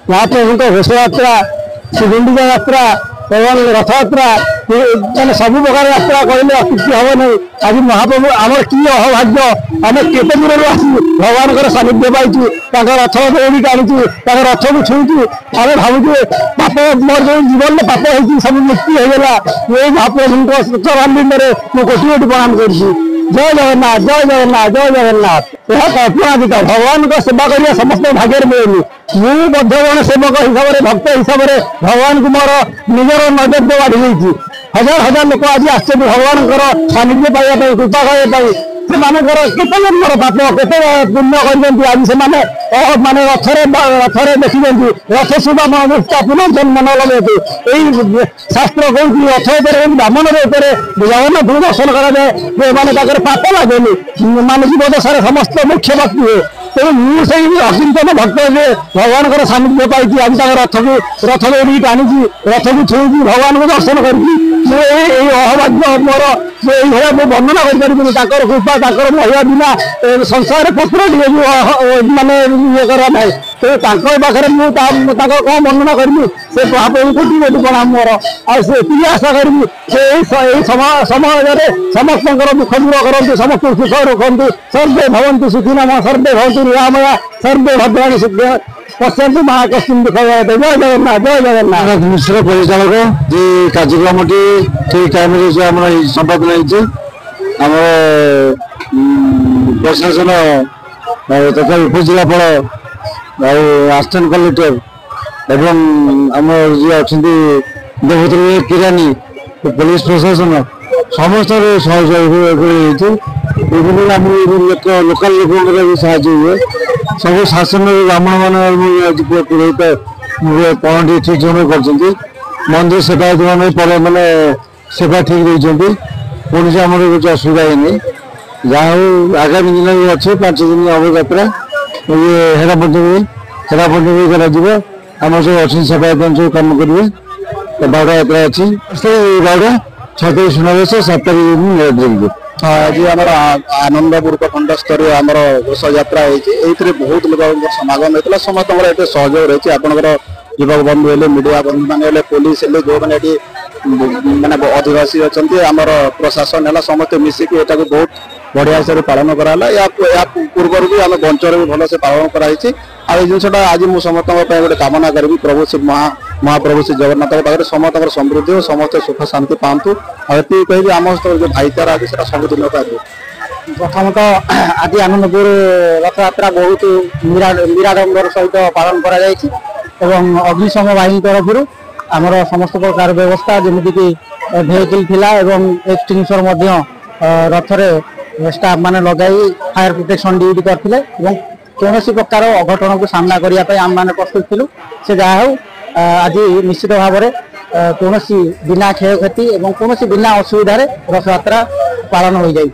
महाप्रभु घोष यात्रा श्रीगुंडीचा यात्रा एवं रथ यात्रा मैंने सब प्रकार यात्रा कहले अत्युक्ति हम नहीं। आज महाप्रभु आमर कि अहभाग्य आम केते दूर भगवान सानिध्य पाइचु रथ दौड़ी टाणीचु रथ को छुईचु आम भावुचे पाप मोर जो जीवन में पाप होती सब मुक्ति होगा ये महाप्रभु चरण में कोटि कोटि प्रणाम कर जय जगन्नाथ जय जगन्नाथ जय जगन्नाथ। यह कल्पनातीत भगवान को सेवा करिया समस्त भाग्य मिलेनि मुझे जन सेवक हिसाब से भक्त हिसाब से भगवान को मोर निजर नैवेद्य बाढ़ी हजार हजार लोक आज आस भगवान सानिध्य पाइबा कृपा करने से केते जन्मर पाप केते पुण्य कर आज से माने रथरे देखी रथ सुधा पुनर्जन्म न लगे शास्त्र कौन रथ ब्राह्मण जगन्नाथ दर्शन कराए माने पाप लगे मान जीव दशा समस्त मुख्य भक्ति हुए तेणु मुझे अचिंतन भक्त भगवान सानिध्य पाई आज रथ दौड़ी टाणी रथ को छुई भगवान को दर्शन करी अहभाग्य मोर वर्णना कर कृपा महिला बिना संसार पत्र मानने ये करा ना पाखे मुझे कौन वर्णना करी से महाप्रभु कोटि कोटि प्रणाम मोर आशा करी समाज समस्त दुख दूर करूँ समस्त सुख रखु सर्वे भवन्तु सुखिनः सर्वे भवन्तु निरामया सर्वे भद्राणि सिद्धयः पश्यन्तु महाकष्टिं दुःखं जय जगन्नाथ जय जगन्नाथ। मिश्र परिचालक जी कार्यक्रम ठीक टाइम संपादन होम प्रशासन तथा उपजिलापाल आसिस्टांट कलेक्टर एवं आम जी अच्छा देवपुर किरानी पुलिस प्रशासन समस्त सहयोग विभिन्न लोकाल लोक साहय हुए सब शासन ब्राह्मण मान पहटी ठीक समय कर मंदिर सेवायत मैंने सेवा ठीक रही कौन से आम कुछ असुविधा है जहाँ आगामी दिन भी अच्छे 5 दिन हम यात्रा ये हेरा पंचमी आम सब अच्छी सेवायत सब कम करेंगे बाड़ा यात्रा अच्छी बाड़ा 6 तारीख सुनावेश 7 तारीख आज आम आनंदपुर प्रखंड स्तर आम घोष यात्रा होती बहुत लोक समागम होता समस्त ये सहयोग रही आपंकर युवक बंधु है मीडिया बंधु मैंने पुलिस जो मैंने माने आदिवासी अच्छा आमर प्रशासन है समस्त मिसिक बहुत बढ़िया हिसाब से पालन कराला या पूर्व भी आम बंचर भी भल से पालन कराई जिनसा आज मुझे समस्त गोटे कामना करी प्रभु श्री महाप्रभु श्री जगन्नाथ पाखे समस्त समृद्धि और समस्त सुख शांति पातु आती कह आम जो भाईचारा आज सबुदिन प्रथमतः आज आनंदपुर रथ यात्रा बहुत निराडंबर सहित पालन करा अग्निशम बाहिनी तरफ आमर समस्त प्रकार व्यवस्था जमीक भेहिकल थिला एवं एक्सटिंग्विशर रथरे स्टाफ माने लगाई फायर प्रोटेक्शन ड्यूटी करथिले कौन प्रकार अघटन को सामना करने आम मैंने प्रस्तुत थिलु से जहा आज निश्चित भाव में कौन बिना क्षय क्षति और कौन बिना असुविधा रथ यात्रा पालन हो जाए।